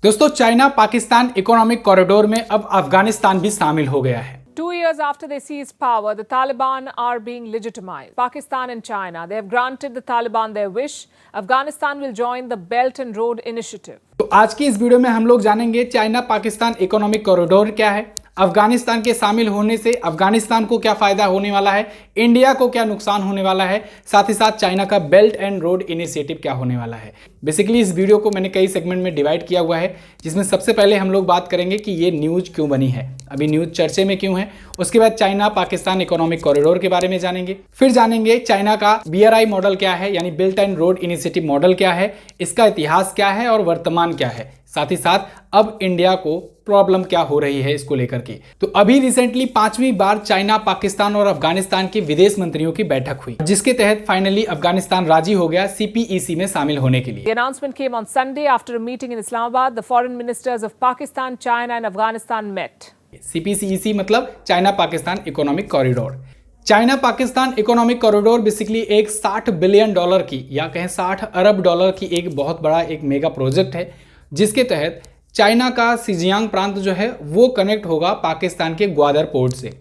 दोस्तों, China Pakistan economic corridor में अब अफगानिस्तान भी शामिल हो गया है। 2 years after they seized power, the Taliban are being legitimized. Pakistan and China, they have granted the Taliban their wish. Afghanistan will join the Belt and Road Initiative. तो आज की इस वीडियो में हम लोग जानेंगे चाइना पाकिस्तान इकोनॉमिक कॉरिडोर क्या है, अफगानिस्तान के शामिल होने से अफगानिस्तान को क्या फायदा होने वाला है, इंडिया को क्या नुकसान होने वाला है, साथ ही साथ चाइना का बेल्ट एंड रोड इनिशिएटिव क्या होने वाला है। बेसिकली इस वीडियो को मैंने कई सेगमेंट में डिवाइड किया हुआ है, जिसमें सबसे पहले हम लोग बात करेंगे कि ये न्यूज क्यों बनी है, अभी न्यूज चर्चे में क्यों है। उसके बाद चाइना पाकिस्तान इकोनॉमिक कॉरिडोर के बारे में जानेंगे, फिर जानेंगे चाइना का BRI मॉडल क्या है, यानी belt and road initiative model क्या है, इसका इतिहास क्या है और वर्तमान क्या है, साथ ही साथ अब इंडिया को प्रॉब्लम क्या हो रही है इसको लेकर के। तो अभी रिसेंटली 5वीं बार चाइना पाकिस्तान और अफगानिस्तान के विदेश मंत्रियों की बैठक हुई, जिसके तहत फाइनली अफगानिस्तान राजी हो गया CPEC में शामिल होने के लिए। The announcement came on Sunday after a meeting in Islamabad. The foreign ministers of Pakistan, China and Afghanistan met. CPEC मतलब China Pakistan economic corridor. China Pakistan economic corridor basically एक $60 बिलियन की या कहें $60 अरब की एक बहुत बड़ा एक मेगा प्रोजेक्ट है, जिसके तहत चाइना का सिजियांग प्रांत जो है वो कनेक्ट होगा पाकिस्तान के ग्वादर पोर्ट से।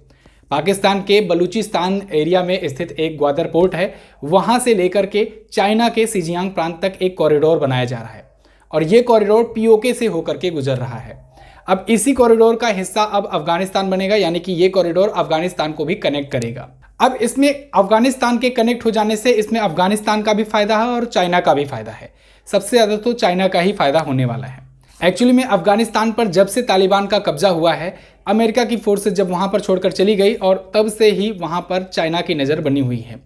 पाकिस्तान के बलूचिस्तान एरिया में स्थित एक ग्वादर पोर्ट है, वहाँ से लेकर के चाइना के सिजियांग प्रांत तक एक कॉरिडोर बनाया जा रहा है और ये कॉरिडोर POK से होकर के गुजर रहा है। अब इसी कॉरिडोर का हिस्सा अब अफगानिस्तान बनेगा, यानी कि ये कॉरिडोर अफगानिस्तान को भी कनेक्ट करेगा। अब इसमें अफगानिस्तान के कनेक्ट हो जाने से इसमें अफगानिस्तान का भी फायदा है और चाइना का भी फायदा है। सबसे ज़्यादा तो चाइना का ही फायदा होने वाला है। एक्चुअली में अफगानिस्तान पर जब से तालिबान का कब्जा हुआ है, अमेरिका की फोर्सेस जब वहाँ पर छोड़कर चली गई और तब से ही वहाँ पर चाइना की नज़र बनी हुई है।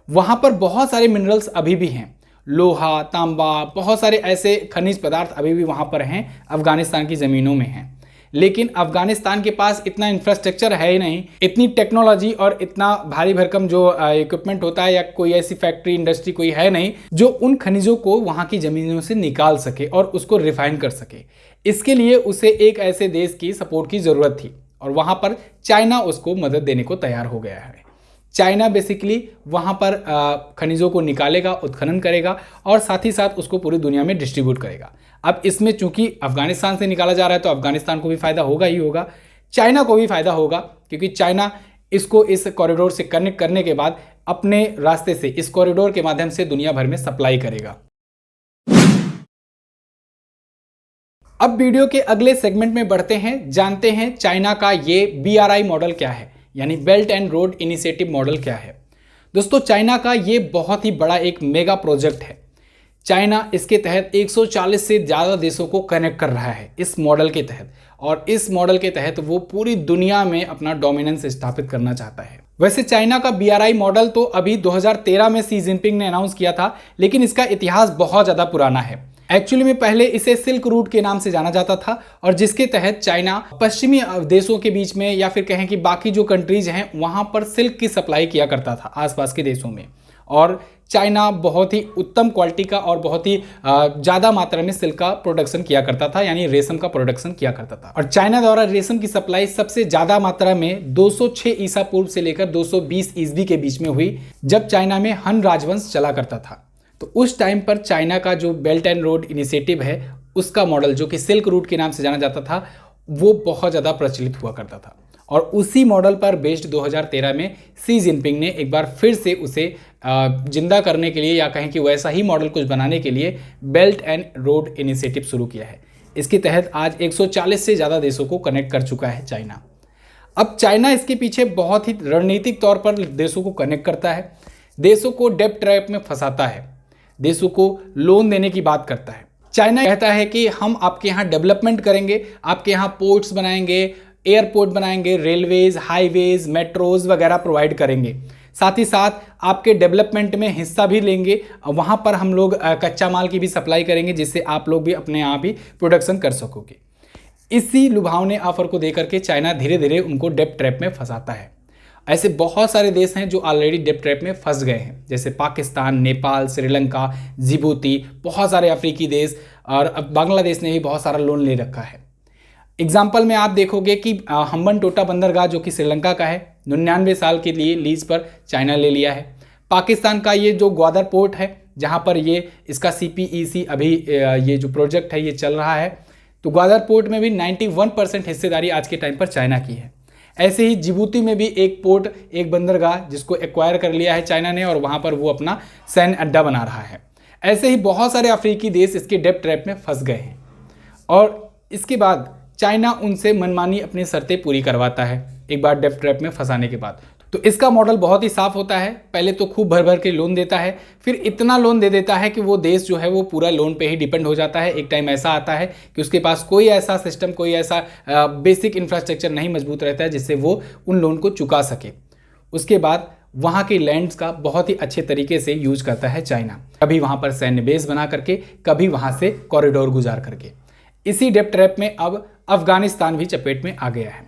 वहाँ पर बहुत सारे मिनरल्स अभी भी हैं, लोहा, तांबा, बहुत सारे ऐसे खनिज पदार्थ अभी भी वहाँ पर हैं, अफगानिस्तान की ज़मीनों में हैं। लेकिन अफगानिस्तान के पास इतना इंफ्रास्ट्रक्चर है ही नहीं, इतनी टेक्नोलॉजी और इतना भारी भरकम जो इक्विपमेंट होता है या कोई ऐसी फैक्ट्री इंडस्ट्री कोई है नहीं जो उन खनिजों को वहाँ की ज़मीनों से निकाल सके और उसको रिफाइन कर सके। इसके लिए उसे एक ऐसे देश की सपोर्ट की ज़रूरत थी और वहाँ पर चाइना उसको मदद देने को तैयार हो गया है। चाइना बेसिकली वहाँ पर खनिजों को निकालेगा, उत्खनन करेगा और साथ ही साथ उसको पूरी दुनिया में डिस्ट्रीब्यूट करेगा। अब इसमें चूंकि अफगानिस्तान से निकाला जा रहा है तो अफगानिस्तान को भी फायदा होगा ही होगा, चाइना को भी फायदा होगा, क्योंकि चाइना इसको इस कॉरिडोर से कनेक्ट करने के बाद अपने रास्ते से इस कॉरिडोर के माध्यम से दुनिया भर में सप्लाई करेगा। अब वीडियो के अगले सेगमेंट में बढ़ते हैं, जानते हैं चाइना का ये BRI मॉडल क्या है, यानी belt and road initiative model क्या है। दोस्तों, चाइना का ये बहुत ही बड़ा एक मेगा प्रोजेक्ट है। चाइना इसके तहत 140 से ज़्यादा देशों को कनेक्ट कर रहा है इस मॉडल के तहत, और इस मॉडल के तहत वो पूरी दुनिया में अपना डोमिनेंस स्थापित करना चाहता है। वैसे चाइना का BRI मॉडल तो अभी 2013 में शी जिनपिंग ने अनाउंस किया था, लेकिन इसका इतिहास बहुत ज़्यादा पुराना है। एक्चुअली में पहले इसे सिल्क रूट के नाम से जाना जाता था और जिसके तहत चाइना पश्चिमी देशों के बीच में या फिर कहें कि बाकी जो कंट्रीज हैं वहाँ पर सिल्क की सप्लाई किया करता था आसपास के देशों में, और चाइना बहुत ही उत्तम क्वालिटी का और बहुत ही ज़्यादा मात्रा में सिल्क का प्रोडक्शन किया करता था, यानी रेशम का प्रोडक्शन किया करता था। और चाइना द्वारा रेशम की सप्लाई सबसे ज़्यादा मात्रा में 206 ईसा पूर्व से लेकर 220 ईस्वी के बीच में हुई, जब चाइना में हन राजवंश चला करता था। तो उस टाइम पर चाइना का जो बेल्ट एंड रोड इनिशिएटिव है उसका मॉडल, जो कि सिल्क रूट के नाम से जाना जाता था, वो बहुत ज़्यादा प्रचलित हुआ करता था। और उसी मॉडल पर बेस्ड 2013 में शी जिनपिंग ने एक बार फिर से उसे जिंदा करने के लिए या कहें कि वैसा ही मॉडल कुछ बनाने के लिए बेल्ट एंड रोड इनिशिएटिव शुरू किया है। इसके तहत आज 140 से ज़्यादा देशों को कनेक्ट कर चुका है चाइना। अब चाइना इसके पीछे बहुत ही रणनीतिक तौर पर देशों को कनेक्ट करता है, देशों को डेब्ट ट्रैप में फंसाता है, देशों को लोन देने की बात करता है। चाइना कहता है कि हम आपके यहाँ डेवलपमेंट करेंगे, आपके यहाँ पोर्ट्स बनाएंगे, एयरपोर्ट बनाएंगे, रेलवेज, हाईवेज, मेट्रोज वगैरह प्रोवाइड करेंगे, साथ ही साथ आपके डेवलपमेंट में हिस्सा भी लेंगे, वहाँ पर हम लोग कच्चा माल की भी सप्लाई करेंगे, जिससे आप लोग भी अपने यहाँ भी प्रोडक्शन कर सकोगे। इसी लुभावने ऑफर को देकर के चाइना धीरे धीरे उनको डेब्ट ट्रैप में फंसाता है। ऐसे बहुत सारे देश हैं जो ऑलरेडी डेब्ट ट्रैप में फंस गए हैं, जैसे पाकिस्तान, नेपाल, श्रीलंका, जिबूती, बहुत सारे अफ्रीकी देश, और अब बांग्लादेश ने भी बहुत सारा लोन ले रखा है। एग्जाम्पल में आप देखोगे कि हम्बनटोटा बंदरगाह जो कि श्रीलंका का है, 99 साल के लिए लीज पर चाइना ले लिया है। पाकिस्तान का ये जो ग्वादर पोर्ट है, जहाँ पर ये इसका CPEC अभी ये जो प्रोजेक्ट है ये चल रहा है, तो ग्वादर पोर्ट में भी 91% हिस्सेदारी आज के टाइम पर चाइना की है। ऐसे ही जिबूती में भी एक पोर्ट, एक बंदरगाह जिसको एक्वायर कर लिया है चाइना ने और वहाँ पर वो अपना सैन्य अड्डा बना रहा है। ऐसे ही बहुत सारे अफ्रीकी देश इसके डेब्ट ट्रैप में फंस गए हैं और इसके बाद चाइना उनसे मनमानी अपनी शर्तें पूरी करवाता है एक बार डेब्ट ट्रैप में फंसाने के बाद। तो इसका मॉडल बहुत ही साफ होता है। पहले तो खूब भर भर के लोन देता है, फिर इतना लोन दे देता है कि वो देश जो है वो पूरा लोन पे ही डिपेंड हो जाता है। एक टाइम ऐसा आता है कि उसके पास कोई ऐसा सिस्टम, कोई ऐसा बेसिक इंफ्रास्ट्रक्चर नहीं मजबूत रहता है जिससे वो उन लोन को चुका सके। उसके बाद वहाँ के लैंड्स का बहुत ही अच्छे तरीके से यूज करता है चाइना, कभी वहाँ पर सैन्य बेस बना करके, कभी वहाँ से कॉरिडोर गुजार करके। इसी डेब्ट ट्रैप में अब अफगानिस्तान भी चपेट में आ गया है।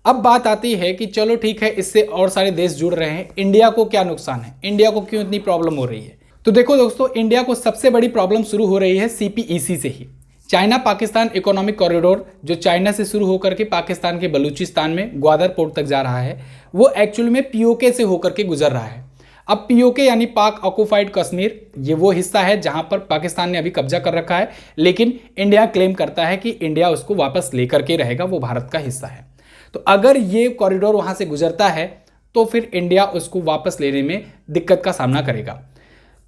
अब बात आती है कि चलो ठीक है, इससे और सारे देश जुड़ रहे हैं, इंडिया को क्या नुकसान है, इंडिया को क्यों इतनी प्रॉब्लम हो रही है। तो देखो दोस्तों, इंडिया को सबसे बड़ी प्रॉब्लम शुरू हो रही है सीपीईसी से ही। चाइना पाकिस्तान इकोनॉमिक कॉरिडोर जो चाइना से शुरू होकर के पाकिस्तान के बलूचिस्तान में ग्वादर पोर्ट तक जा रहा है, वो एक्चुअल में पीओके से होकर के गुजर रहा है। अब पीओके यानी पाक ऑक्युपाइड कश्मीर, ये वो हिस्सा है जहां पर पाकिस्तान ने अभी कब्जा कर रखा है, लेकिन इंडिया क्लेम करता है कि इंडिया उसको वापस लेकर के रहेगा, वो भारत का हिस्सा है। तो अगर ये कॉरिडोर वहां से गुजरता है तो फिर इंडिया उसको वापस लेने में दिक्कत का सामना करेगा।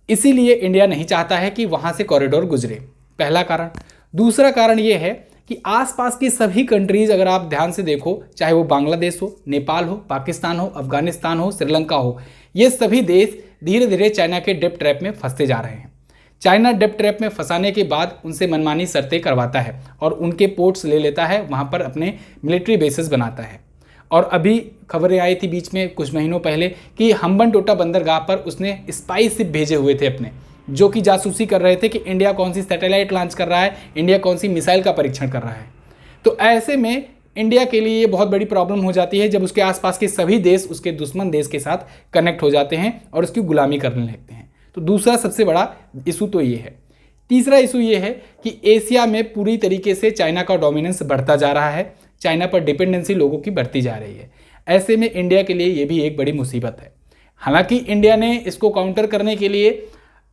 इसीलिए इंडिया नहीं चाहता है कि वहां से कॉरिडोर गुजरे, पहला कारण। दूसरा कारण ये है कि आसपास की सभी कंट्रीज अगर आप ध्यान से देखो, चाहे वो बांग्लादेश हो, नेपाल हो, पाकिस्तान हो, अफगानिस्तान हो, श्रीलंका हो, ये सभी देश धीरे धीरे चाइना के डेब्ट ट्रैप में फंसते जा रहे हैं। चाइना डेब्ट ट्रैप में फंसाने के बाद उनसे मनमानी शर्तें करवाता है और उनके पोर्ट्स ले लेता है, वहाँ पर अपने मिलिट्री बेसेस बनाता है। और अभी खबरें आई थी बीच में कुछ महीनों पहले कि हम्बनटोटा बंदरगाह पर उसने स्पाई शिप भेजे हुए थे अपने, जो कि जासूसी कर रहे थे कि इंडिया कौन सी सैटेलाइट लॉन्च कर रहा है, इंडिया कौन सी मिसाइल का परीक्षण कर रहा है। तो ऐसे में इंडिया के लिए ये बहुत बड़ी प्रॉब्लम हो जाती है जब उसके आसपास के सभी देश उसके दुश्मन देश के साथ कनेक्ट हो जाते हैं और उसकी गुलामी करने लगते हैं। तो दूसरा सबसे बड़ा इशू तो ये है। तीसरा इशू ये है कि एशिया में पूरी तरीके से चाइना का डोमिनेंस बढ़ता जा रहा है, चाइना पर डिपेंडेंसी लोगों की बढ़ती जा रही है। ऐसे में इंडिया के लिए ये भी एक बड़ी मुसीबत है। हालांकि इंडिया ने इसको काउंटर करने के लिए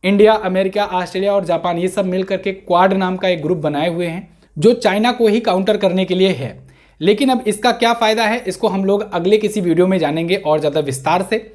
इंडिया, अमेरिका, ऑस्ट्रेलिया और जापान ये सब मिल करके क्वाड नाम का एक ग्रुप बनाए हुए हैं जो चाइना को ही काउंटर करने के लिए है। लेकिन अब इसका क्या फ़ायदा है, इसको हम लोग अगले किसी वीडियो में जानेंगे और ज़्यादा विस्तार से।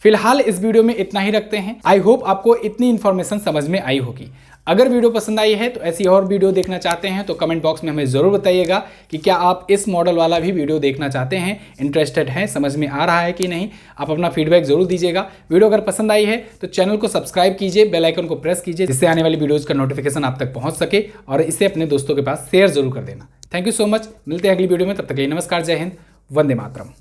फिलहाल इस वीडियो में इतना ही रखते हैं। आई होप आपको इतनी इन्फॉर्मेशन समझ में आई होगी। अगर वीडियो पसंद आई है तो ऐसी और वीडियो देखना चाहते हैं तो कमेंट बॉक्स में हमें ज़रूर बताइएगा कि क्या आप इस मॉडल वाला भी वीडियो देखना चाहते हैं, इंटरेस्टेड हैं, समझ में आ रहा है कि नहीं। आप अपना फीडबैक जरूर दीजिएगा। वीडियो अगर पसंद आई है तो चैनल को सब्सक्राइब कीजिए, बेल आइकन को प्रेस कीजिए, जिससे आने वाली वीडियोज़ का नोटिफिकेशन आप तक पहुँच सके, और इसे अपने दोस्तों के पास शेयर जरूर कर देना। Thank you so much. मिलते हैं अगली वीडियो में, तब तक के लिए नमस्कार, जय हिंद, वंदे मातरम।